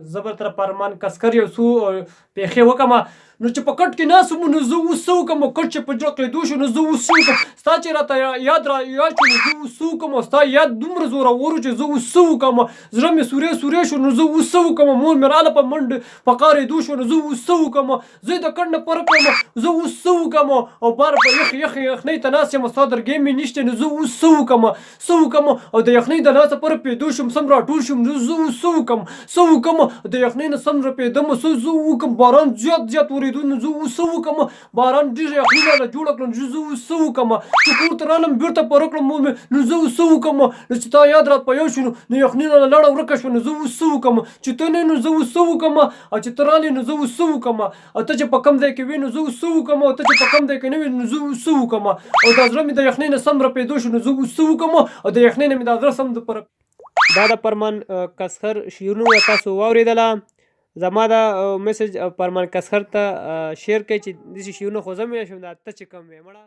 زه به تر فرمان کسکر یو څو پیښې وکړم. نو چې په کټ کې ناست وم نو زه اوس څه وکړم؟ کټ چې په زړه کېدو شو نو زه اوس څه وکړم؟ ستا چې راته یاد شو نو زه اوس څه وکړم؟ ستا یاد دومره زورور و چې زه اوس څه وکړم؟ زړه مې سوری شو نو زه اوس څه وکړم؟ مور مې راله په منډه په قارېدو شو نو زه اوس څه وکړم؟ زه یې د کټ نه پر کړم، زه اوس څه وکړم؟ او بار په یخنۍ ته ناست یم، ستا درګۍ مې نشته نو زه اوس څه وکړم؟ او د یخنۍ د لاسه پر پیدو شم، سم راټول شم نو زه اوس څه وکړم؟ د یخنۍ نه سم رپېدم، زه وکړم؟ باران زیات ورېدو نو زه اوس څه وکړم؟ باران ډېره یخني راله جوړه کړه نو زه اوس څه وکړم؟ چې کور ته رالم بېرته پوره کړم مور مې نو زه اوس څه وکړم؟ نو چې تا یاد راته په یو شو نو یخني رانه لاړه ورکه شوه نو زه اوس څه وکړم؟ چې ته نه نو زه اوس څه وکړم؟ او چې ته رالې نو زه اوس څه وکړم؟ او ته چې په کوم ځای کې وې نو زه اوس څه وکړم؟ او ته چې په کوم ځای کې نه وې نو زه اوس څه وکړم؟ او دا زړه مې د یخنۍ نه سم رپېدو شو نو زه اوس څه وکړم؟ او د یخنۍ نه مې دا زړه سم دا د فرمان کسخر شعرونه تاسو واورېدله. زما دا میسج فرمان کسخر ته شیر کړئ چې داسې شعرونه خو زه هم ویلی شم دا ته چې کوم ویې مړه